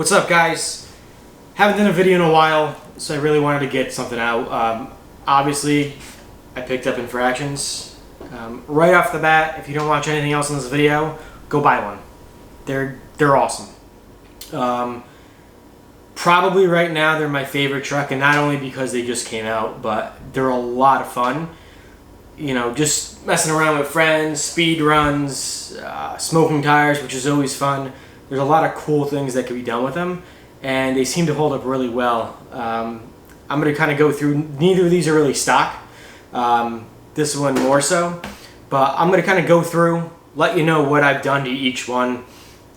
What's up, guys? Haven't done a video in a while, so I really wanted to get something out. Obviously, I picked up Infractions. Right off the bat, if you don't watch anything else in this video, go buy one. They're awesome. Probably right now they're my favorite truck, and not only because they just came out, but they're a lot of fun. You know, just messing around with friends, speed runs, smoking tires, which is always fun. There's a lot of cool things that can be done with them, and they seem to hold up really well. I'm going to kind of go through, neither of these are really stock, this one more so, but I'm going to kind of go through, let you know what I've done to each one,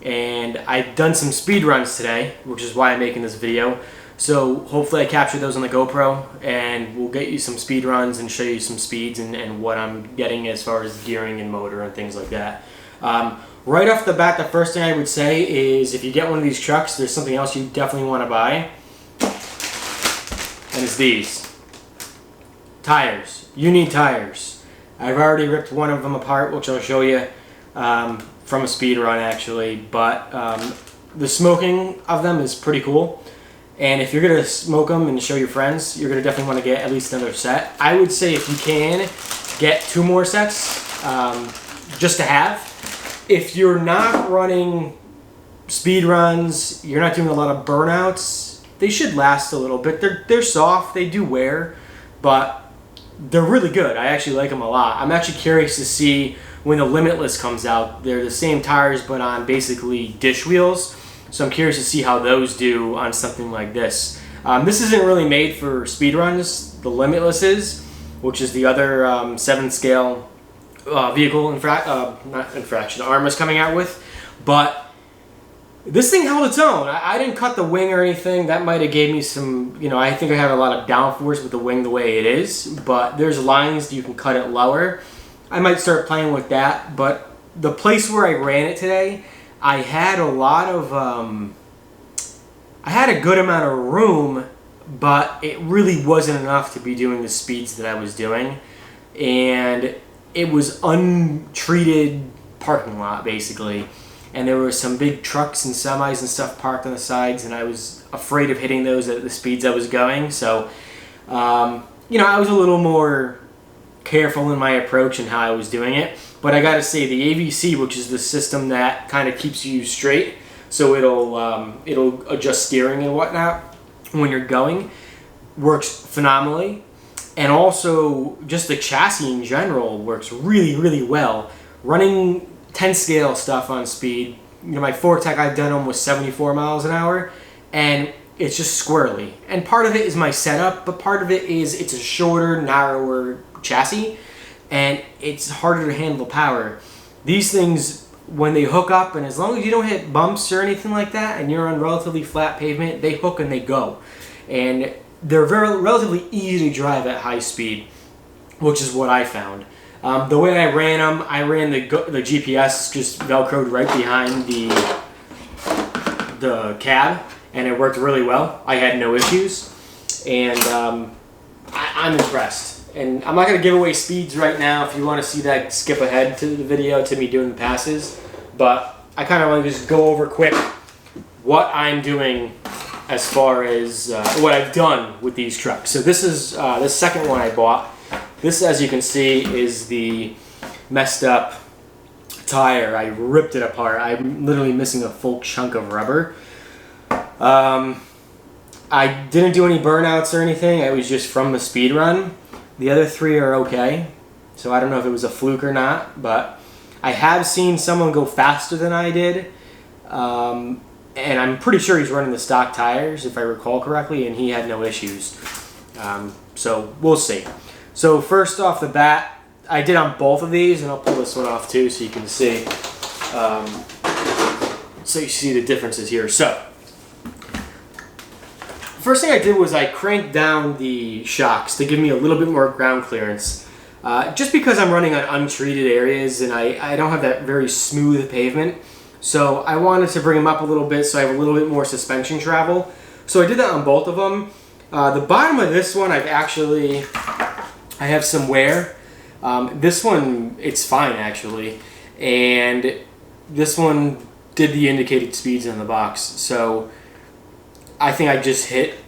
and I've done some speed runs today, which is why I'm making this video. So hopefully I captured those on the GoPro, and we'll get you some speed runs and show you some speeds and what I'm getting as far as gearing and motor and things like that. Right off the bat, the first thing I would say is if you get one of these trucks, there's something else you definitely want to buy, and it's these. Tires. You need tires. I've already ripped one of them apart, which I'll show you from a speed run actually, but the smoking of them is pretty cool. And if you're going to smoke them and show your friends, you're going to definitely want to get at least another set. I would say if you can, get 2 more sets just to have. If you're not running speed runs, you're not doing a lot of burnouts, they should last a little bit. They're soft, they do wear, but they're really good. I actually like them a lot. I'm actually curious to see when the Limitless comes out. They're the same tires but on basically dish wheels. So I'm curious to see how those do on something like this. This isn't really made for speed runs. The Limitless is, which is the other 7 scale vehicle not infraction Arrma's coming out with. But this thing held its own. I didn't cut the wing or anything. That might have gave me some, you know, I think I have a lot of downforce with the wing the way it is. But there's lines you can cut it lower. I might start playing with that. But the place where I ran it today, I had a lot of, I had a good amount of room, but it really wasn't enough to be doing the speeds that I was doing. And it was untreated parking lot, basically. And there were some big trucks and semis and stuff parked on the sides, and I was afraid of hitting those at the speeds I was going. So, you know, I was a little more careful in my approach and how I was doing it. But I gotta say, the AVC, which is the system that kind of keeps you straight, so it'll adjust steering and whatnot when you're going, works phenomenally. And also, just the chassis in general works really, really well. Running 10 scale stuff on speed, you know, my Fortec I've done almost 74 miles an hour, and it's just squirrely. And part of it is my setup, but part of it is it's a shorter, narrower chassis, and it's harder to handle power. These things, when they hook up, and as long as you don't hit bumps or anything like that, and you're on relatively flat pavement, they hook and they go. And they're relatively easy to drive at high speed, which is what I found. The way I ran them, I ran the GPS just velcroed right behind the cab, and it worked really well. I had no issues, and I'm impressed. And I'm not going to give away speeds right now. If you want to see that, skip ahead to the video to me doing the passes. But I kind of want to just go over quick what I'm doing as far as what I've done with these trucks. So this is the second one I bought. This, as you can see, is the messed up tire. I ripped it apart. I'm literally missing a full chunk of rubber. I didn't do any burnouts or anything. It was just from the speed run. The other 3 are okay. So I don't know if it was a fluke or not, but I have seen someone go faster than I did. And I'm pretty sure he's running the stock tires, if I recall correctly, and he had no issues. So we'll see. So first off the bat, I did on both of these, and I'll pull this one off too so you can see. So you see the differences here. So first thing I did was I cranked down the shocks to give me a little bit more ground clearance. Just because I'm running on untreated areas and I don't have that very smooth pavement. So I wanted to bring them up a little bit so I have a little bit more suspension travel. So I did that on both of them. The bottom of this one, I have some wear. This one, it's fine actually. And this one did the indicated speeds in the box. So I think I just hit,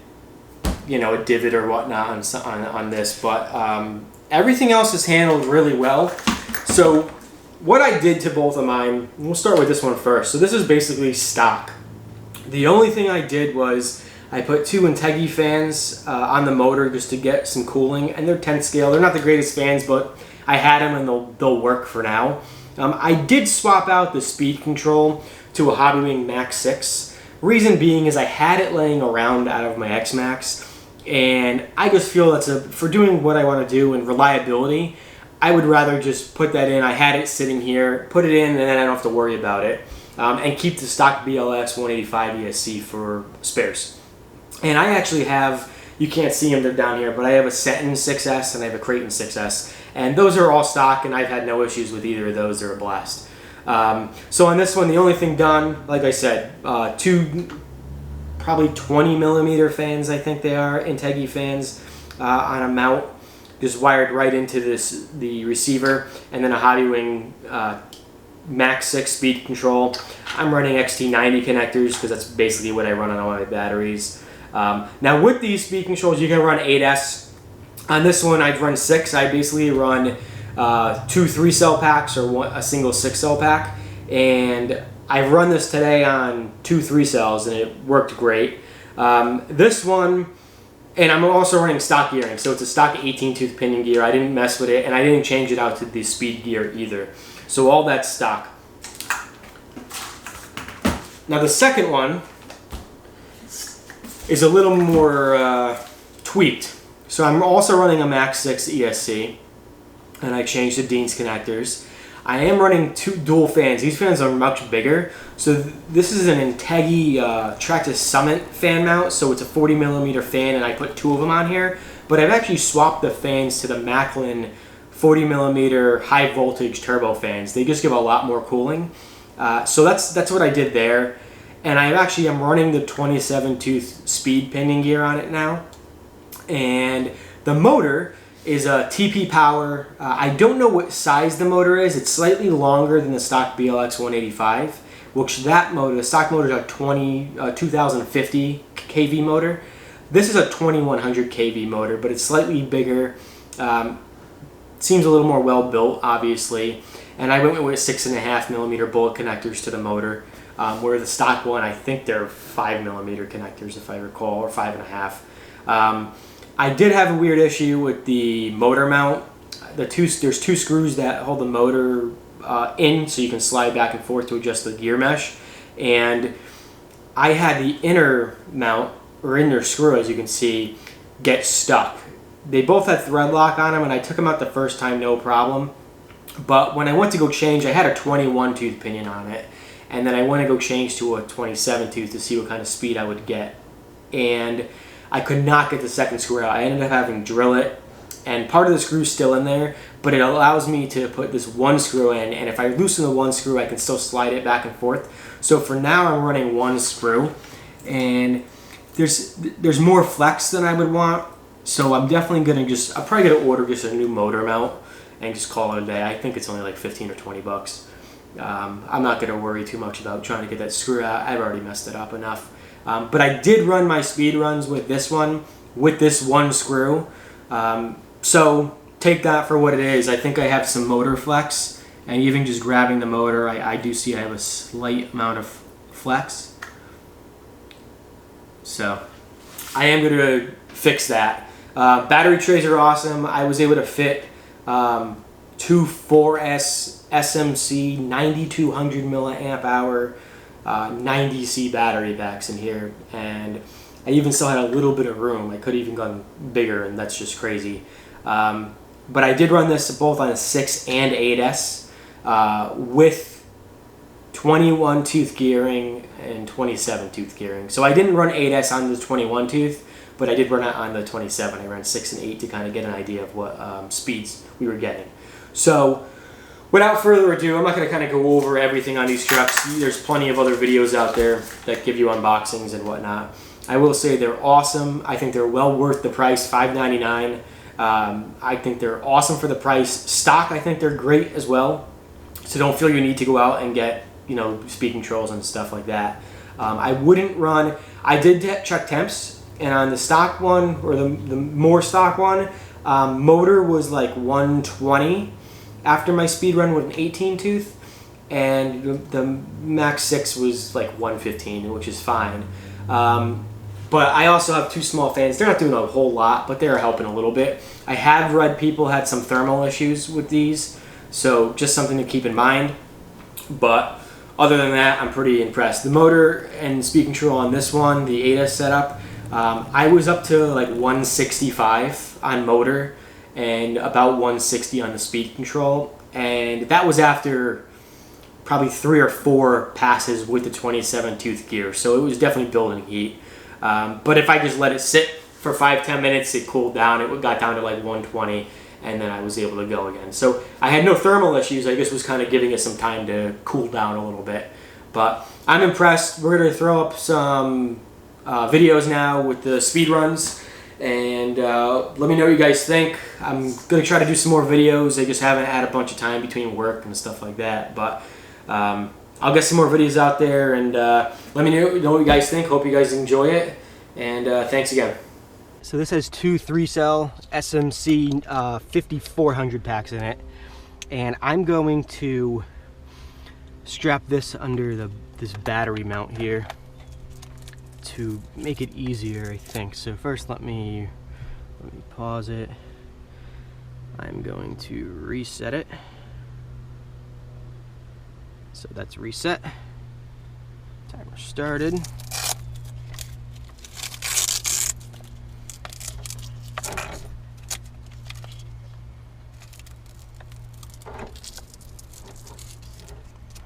you know, a divot or whatnot on this, but everything else is handled really well. So what I did to both of mine, we'll start with this one first. So this is basically stock. The only thing I did was I put 2 Integrity fans on the motor just to get some cooling, and they're 10 scale. They're not the greatest fans, but I had them and they'll work for now. I did swap out the speed control to a Hobbywing Max 6. Reason being is I had it laying around out of my X-Max, and I just feel that's for doing what I want to do and reliability, I would rather just put that in. I had it sitting here, put it in, and then I don't have to worry about it. And keep the stock BLX 185 ESC for spares. And I actually have, you can't see them, they're down here, but I have a Seton 6S and I have a Creighton 6S. And those are all stock, and I've had no issues with either of those. They're a blast. So on this one, the only thing done, like I said, 2 probably 20 millimeter fans, I think they are, Integrity fans on a mount, just wired right into the receiver, and then a Hobbywing Max 6 speed control. I'm running XT90 connectors because that's basically what I run on all my batteries. Now with these speed controls, you can run 8S. On this one, I'd run 6. I basically run 2 3-cell packs or a single 6-cell pack, and I run this today on 2 3-cells, and it worked great. This one, and I'm also running stock gearing, so it's a stock 18-tooth pinion gear. I didn't mess with it, and I didn't change it out to the speed gear either. So all that's stock. Now the second one is a little more tweaked. So I'm also running a Max 6 ESC, and I changed the Dean's connectors. I am running 2 dual fans. These fans are much bigger. So this is an Integrity Tractus Summit fan mount, so it's a 40 millimeter fan, and I put 2 of them on here. But I've actually swapped the fans to the Macklin 40 millimeter high voltage turbo fans. They just give a lot more cooling. So that's what I did there. And I'm running the 27 tooth speed pinion gear on it now. And the motor is a TP Power. I don't know what size the motor is. It's slightly longer than the stock BLX 185, which that motor, the stock motor is a 2050 kV motor. This is a 2100 kV motor, but it's slightly bigger. Seems a little more well built, obviously. And I went with 6.5 millimeter bullet connectors to the motor, where the stock one, I think they're 5 millimeter connectors, if I recall, or 5.5. I did have a weird issue with the motor mount. There's 2 screws that hold the motor in, so you can slide back and forth to adjust the gear mesh. And I had the inner mount, or inner screw, as you can see, get stuck. They both had thread lock on them, and I took them out the first time, no problem. But when I went to go change, I had a 21 tooth pinion on it, and then I went to go change to a 27 tooth to see what kind of speed I would get. And I could not get the second screw out. I ended up having to drill it, and part of the screw's still in there, but it allows me to put this 1 screw in, and if I loosen the 1 screw, I can still slide it back and forth. So for now, I'm running 1 screw, and there's more flex than I would want. So I'm definitely gonna I'm probably gonna order just a new motor mount and just call it a day. I think it's only like 15 or 20 bucks. I'm not gonna worry too much about trying to get that screw out. I've already messed it up enough. But I did run my speed runs with this one, with this 1 screw. So take that for what it is. I think I have some motor flex, and even just grabbing the motor, I do see I have a slight amount of flex. So I am gonna fix that. Battery trays are awesome. I was able to fit 2 4S SMC 9200 milliamp hour 90C battery packs in here, and I even still had a little bit of room. I could have even gone bigger, and that's just crazy. But I did run this both on a 6 and 8S with 21 tooth gearing and 27 tooth gearing. So I didn't run 8S on the 21 tooth, but I did run it on the 27. I ran 6 and 8 to kind of get an idea of what speeds we were getting. So without further ado, I'm not going to kind of go over everything on these trucks. There's plenty of other videos out there that give you unboxings and whatnot. I will say they're awesome. I think they're well worth the price, $5.99. I think they're awesome for the price. Stock, I think they're great as well. So don't feel you need to go out and get, speed controls and stuff like that. I wouldn't run. I did check temps, and on the stock one, or the more stock one, motor was like 120 after my speed run with an 18 tooth, and the Max 6 was like 115, which is fine. But I also have 2 small fans. They're not doing a whole lot, but they're helping a little bit. I have read people had some thermal issues with these, so just something to keep in mind. But other than that, I'm pretty impressed. The motor and speed control on this one, the ADA setup, I was up to like 165 on motor and about 160 on the speed control. And that was after probably 3 or 4 passes with the 27 tooth gear. So it was definitely building heat. But if I just let it sit for 5-10 minutes, it cooled down. It got down to like 120, and then I was able to go again. So I had no thermal issues. I just was kind of giving it some time to cool down a little bit. But I'm impressed. We're going to throw up some videos now with the speed runs, and let me know what you guys think. I'm going to try to do some more videos. I just haven't had a bunch of time between work and stuff like that. But I'll get some more videos out there, and let me know what you guys think. Hope you guys enjoy it, and thanks again. So this has 2 3-cell SMC 5400 packs in it, and I'm going to strap this under this battery mount here to make it easier, I think. So first let me pause it. I'm going to reset it. So that's reset. Timer started.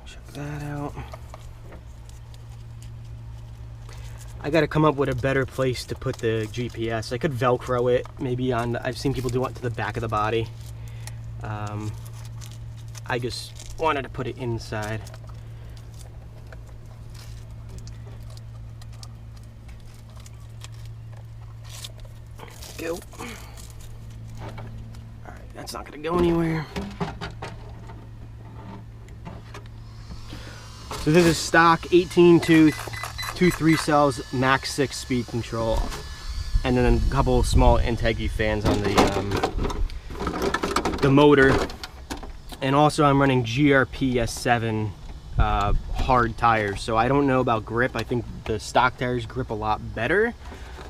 Check that out. I gotta come up with a better place to put the GPS. I could Velcro it, maybe on, I've seen people do it to the back of the body. I just wanted to put it inside. Go. Alright, that's not gonna go anywhere. So this is stock 18 tooth, 2 3-cells, Max 6 speed control, and then a couple small Integrity fans on the motor. And also I'm running GRP S7 hard tires, so I don't know about grip. I think the stock tires grip a lot better,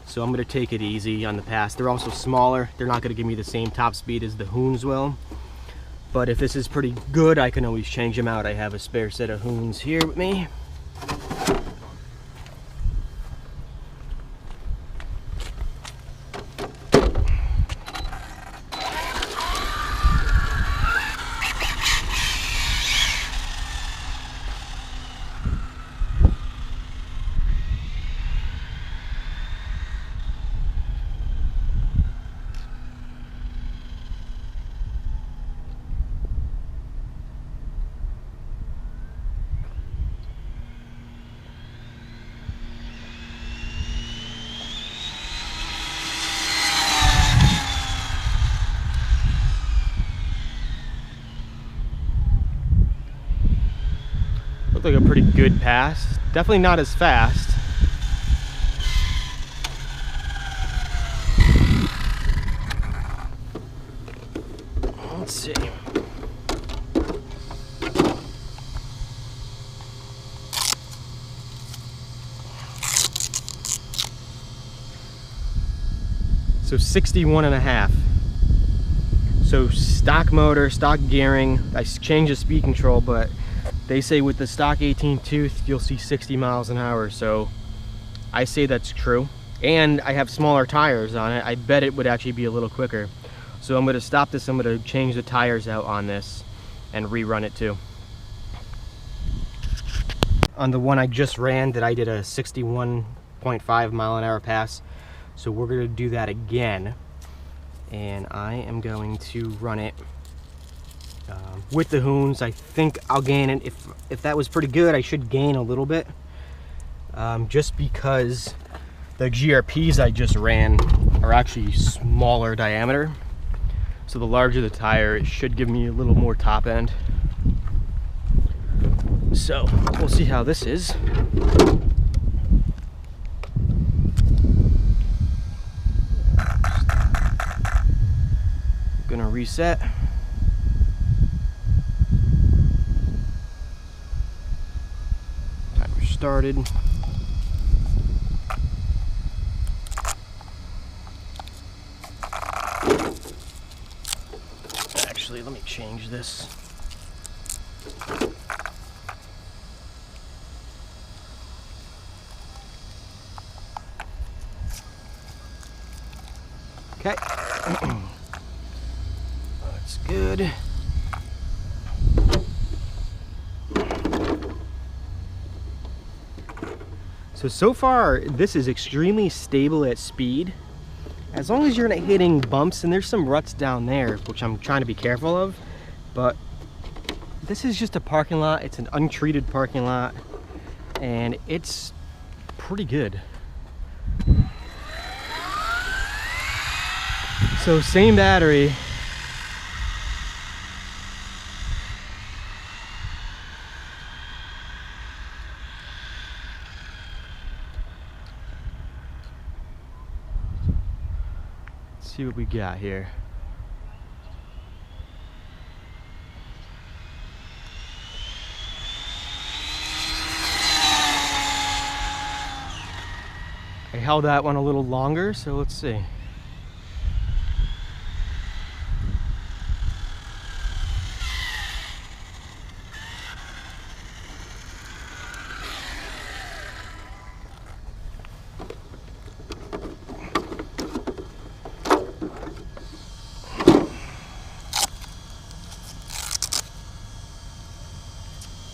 so I'm going to take it easy on the pass. They're also smaller. They're not going to give me the same top speed as the Hoons will, but if this is pretty good, I can always change them out. I have a spare set of Hoons here with me. Looked like a pretty good pass. Definitely not as fast. Let's see. So 61.5. So stock motor, stock gearing. I changed the speed control, but they say with the stock 18 tooth, you'll see 60 miles an hour. So I say that's true. And I have smaller tires on it. I bet it would actually be a little quicker. So I'm gonna stop this. I'm gonna change the tires out on this and rerun it too. On the one I just ran, that I did a 61.5 mile an hour pass. So we're gonna do that again. And I am going to run it with the Hoons. I think I'll gain it. If that was pretty good, I should gain a little bit, just because the GRPs I just ran are actually smaller diameter. So the larger the tire, it should give me a little more top end. So we'll see how this is. reset. Timer started. Actually, let me change this. Okay. That's good. So far, this is extremely stable at speed. As long as you're not hitting bumps, and there's some ruts down there, which I'm trying to be careful of, but this is just a parking lot. It's an untreated parking lot, and it's pretty good. So same battery. Let's see what we got here. I held that one a little longer, so let's see.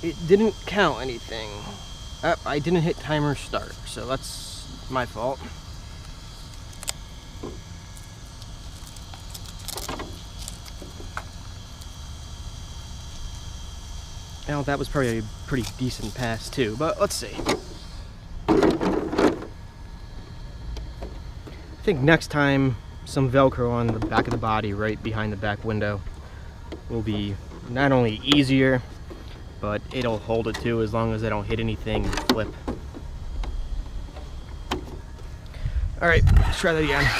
It didn't count anything. I didn't hit timer start, so that's my fault. Now that was probably a pretty decent pass too, but let's see. I think next time some Velcro on the back of the body right behind the back window will be not only easier, but it'll hold it too, as long as I don't hit anything and flip. All right, let's try that again.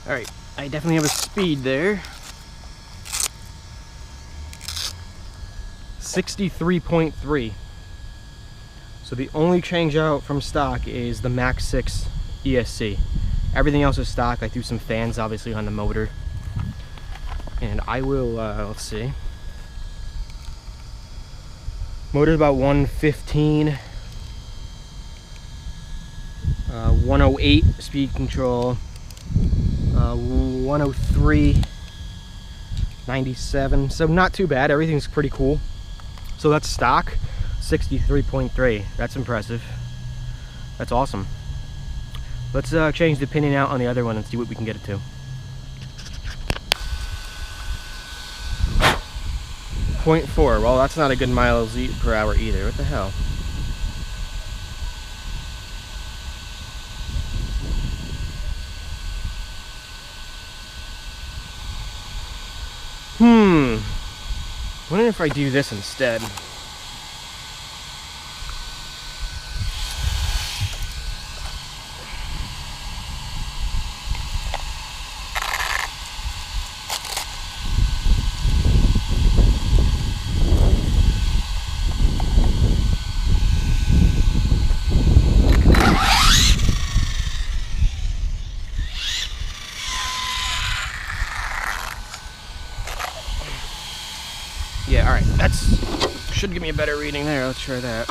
All right, I definitely have a speed there. 63.3. So the only change out from stock is the Max 6 ESC. Everything else is stock. I threw some fans obviously on the motor. And I will, let's see. Motor's about 115. 108 speed control. 103, 97, so not too bad. Everything's pretty cool. So that's stock. 63.3. That's impressive. That's awesome. Let's change the pinion out on the other one and see what we can get it to. 0.4. Well, that's not a good miles per hour either. What the hell? Wondering if I do this instead. Yeah, all right, that's should give me a better reading there. Let's try that.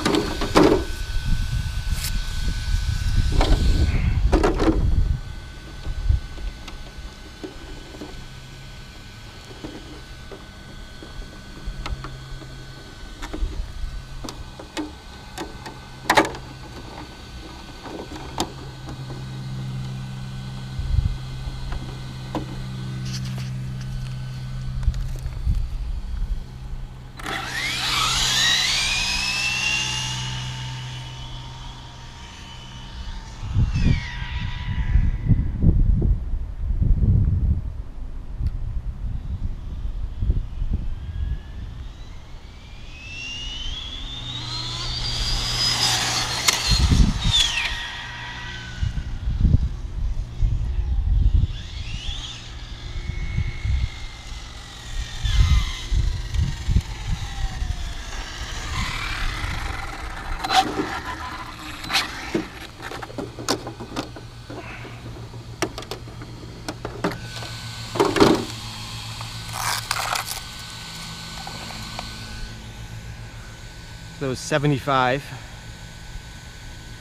So it was 75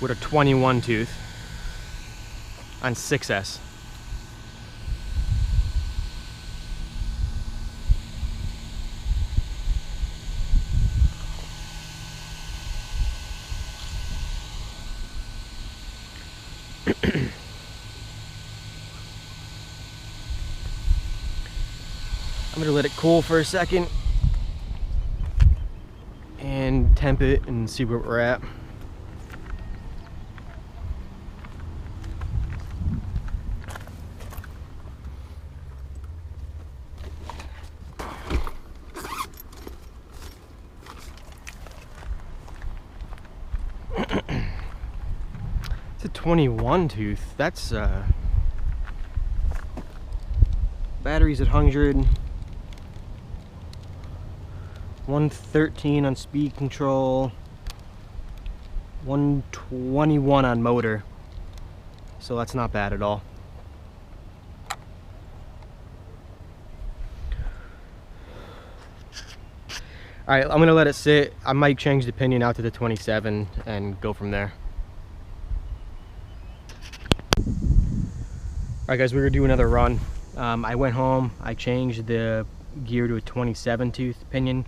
with a 21 tooth on 6S. I'm gonna let it cool for a second and temp it and see where we're at. It's a 21 tooth. That's batteries at 100, 113 on speed control, 121 on motor. So that's not bad at all. Alright, I'm gonna let it sit. I might change the pinion out to the 27 and go from there. Alright guys, we're gonna do another run. I went home, I changed the gear to a 27 tooth pinion,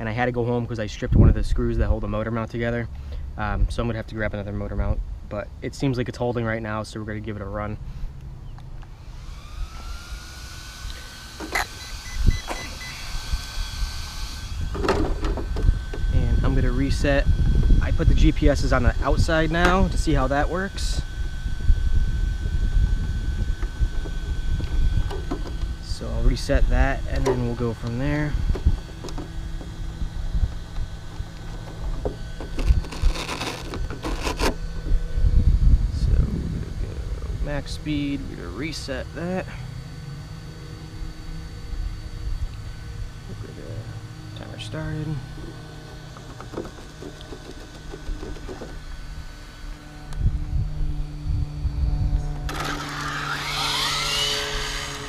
and I had to go home because I stripped one of the screws that hold the motor mount together. So I'm gonna have to grab another motor mount, but it seems like it's holding right now, so we're gonna give it a run. And I'm gonna reset. I put the GPSs on the outside now to see how that works. So I'll reset that and then we'll go from there. So we're gonna go max speed, we're gonna reset that. We're gonna timer started.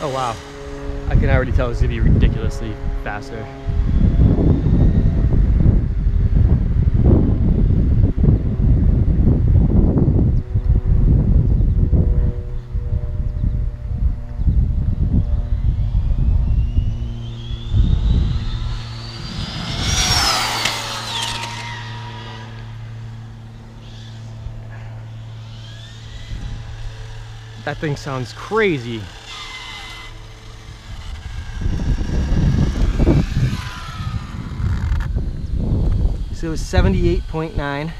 Oh wow. I can already tell it's gonna be ridiculously faster. That thing sounds crazy. So it was 78.9.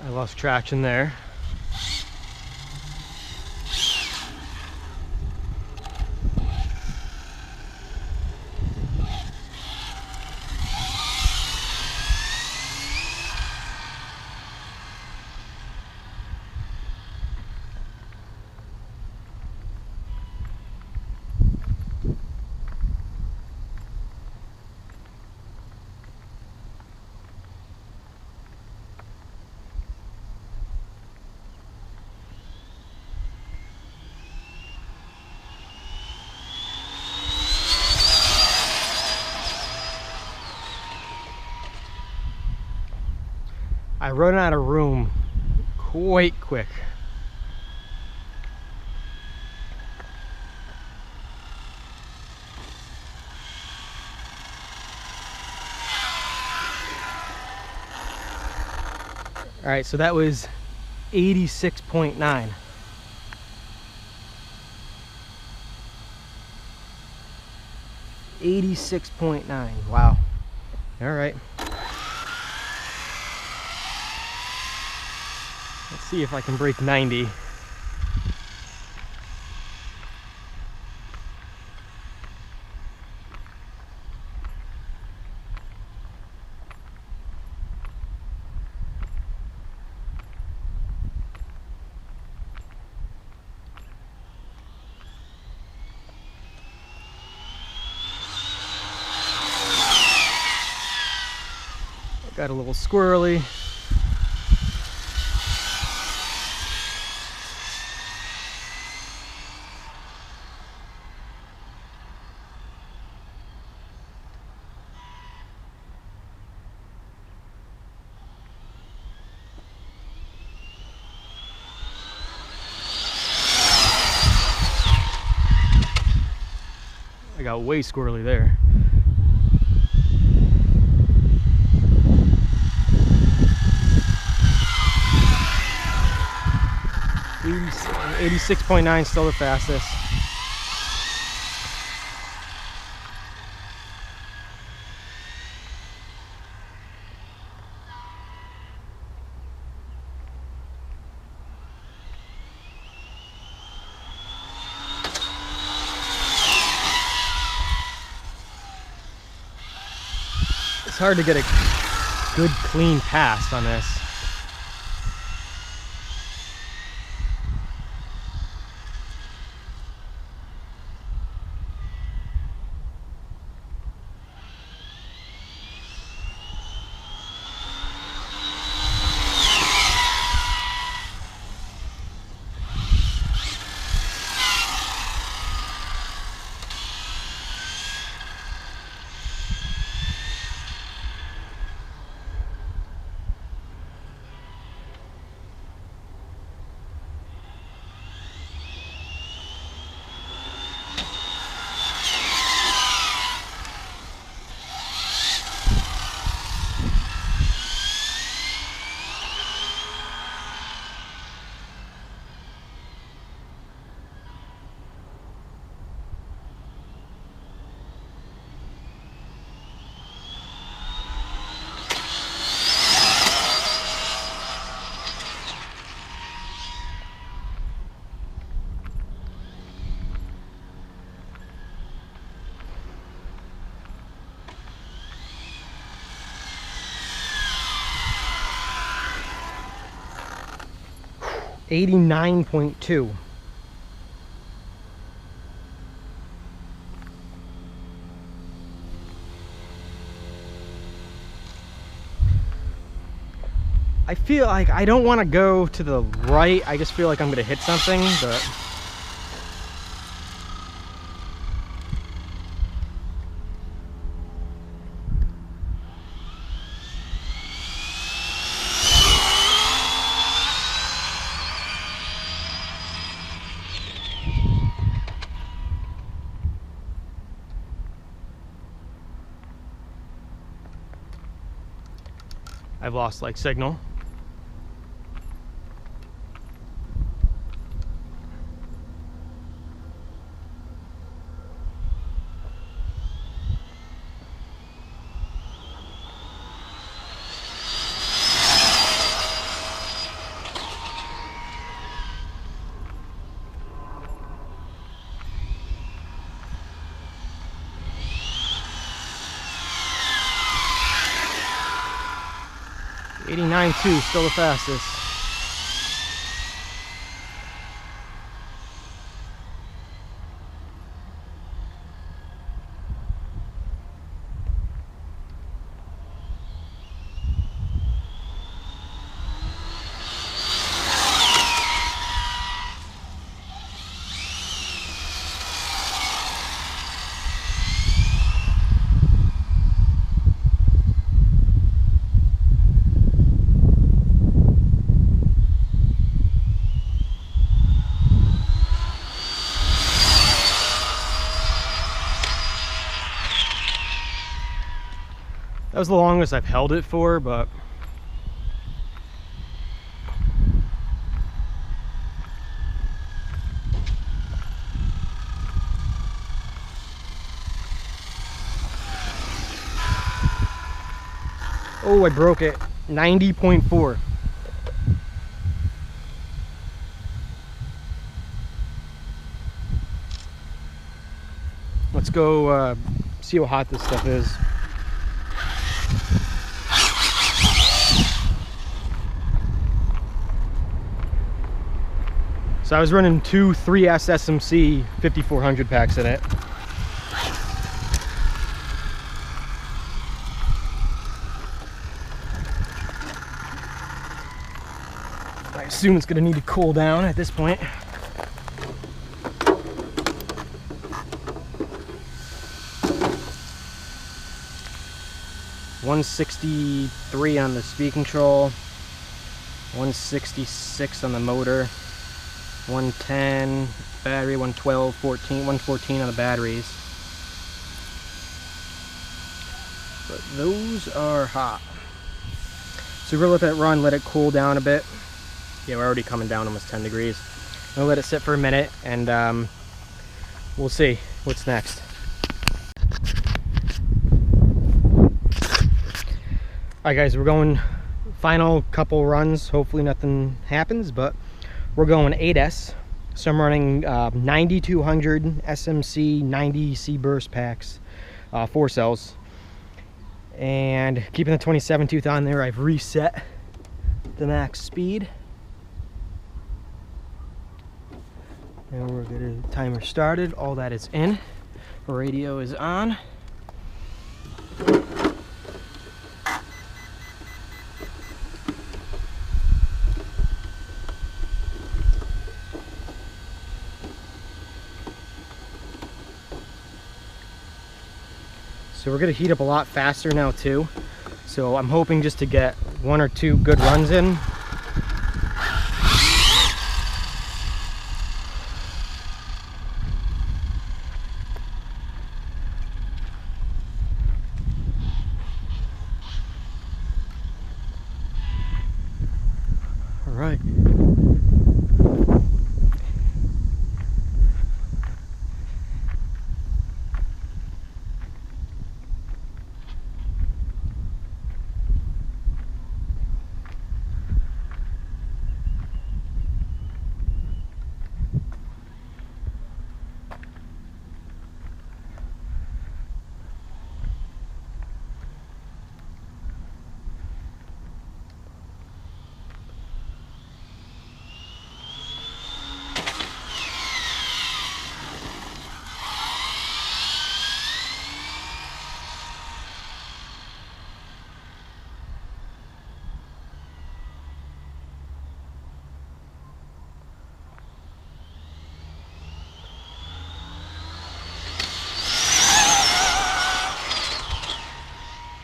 I lost traction there. I run out of room quite quick. All right, so that was 86.9. 86.9. Wow. All right. Let's see if I can break 90. Got a little squirrely. I got way squirrely there. – 86.9, still the fastest. It's hard to get a good clean pass on this. $89.2. I feel like I don't want to go to the right. I just feel like I'm going to hit something, but I've lost like signal. $89.2, still the fastest. That was the longest I've held it for, but oh, I broke it. 90.4. Let's go see how hot this stuff is. So I was running two 3S SMC 5400 packs in it. assume it's gonna need to cool down at this point. $163 on the speed control, 166 on the motor, 110 battery, 112, 14, 114 on the batteries. But those are hot. So we're gonna let that run, let it cool down a bit. Yeah, we're already coming down almost 10 degrees. I'm gonna let it sit for a minute and we'll see what's next. Alright guys, we're going final couple runs. Hopefully nothing happens, but we're going 8S. So I'm running 9200 SMC 90C burst packs, 4 cells. And keeping the 27 tooth on there, I've reset the max speed. And we're gonna timer started. All that is in. Radio is on. So we're gonna heat up a lot faster now too. So I'm hoping just to get 1 or 2 good runs in. All right.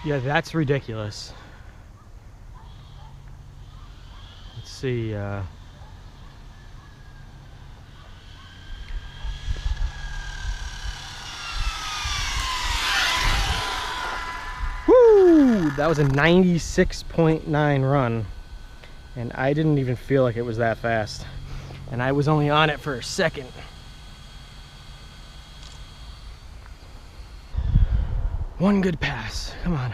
Yeah, that's ridiculous. Let's see. Woo! That was a 96.9 run. And I didn't even feel like it was that fast. And I was only on it for a second. One good pass. Come on.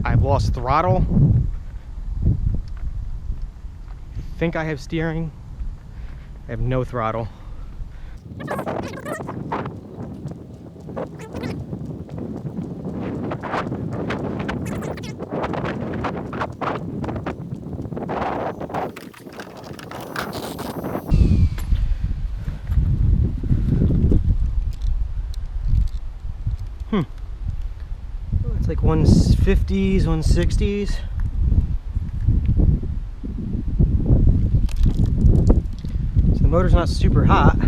I've lost throttle. I think I have steering. I have no throttle. It's like 150s, 160s. So the motor's not super hot.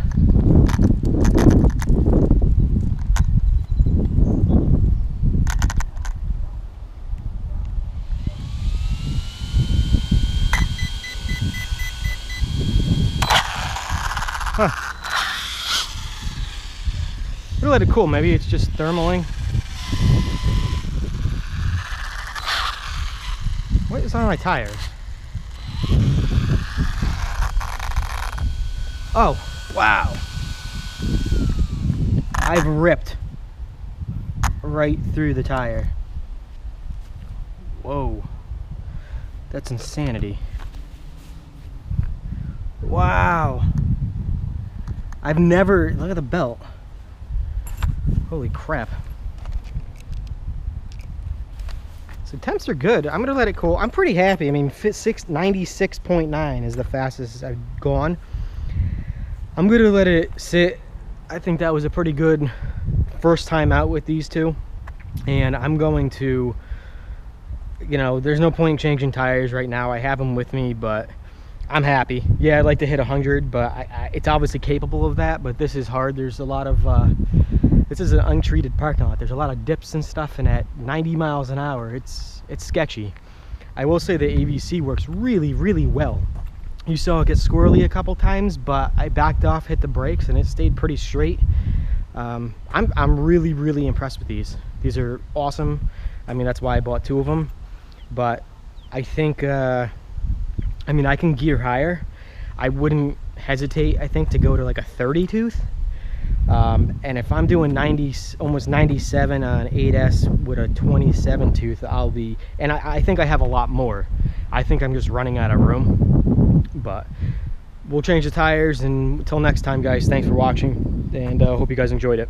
Huh. We'll let it cool. Maybe it's just thermaling. What is on my tires? Oh, wow. I've ripped right through the tire. Whoa. That's insanity. Wow. I've never, look at the belt. Holy crap. So temps are good. I'm gonna let it cool. I'm pretty happy. I mean, 96.9 is the fastest I've gone. I'm gonna let it sit. I think that was a pretty good first time out with these two. And I'm going to, you know, there's no point in changing tires right now. I have them with me, but I'm happy. Yeah, I'd like to hit 100, but it's obviously capable of that, but this is hard. There's a lot of, this is an untreated parking lot. There's a lot of dips and stuff, and at 90 miles an hour, it's sketchy. I will say the AVC works really, really well. You saw it get squirrely a couple times, but I backed off, hit the brakes, and it stayed pretty straight. I'm really, really impressed with these. These are awesome. I mean, that's why I bought 2 of them, but I think, I mean, I can gear higher. I wouldn't hesitate, I think, to go to like a 30 tooth. And if I'm doing 90, almost 97 on 8S with a 27 tooth, I'll be, and I think I have a lot more. I think I'm just running out of room, but we'll change the tires. And until next time, guys, thanks for watching, and hope you guys enjoyed it.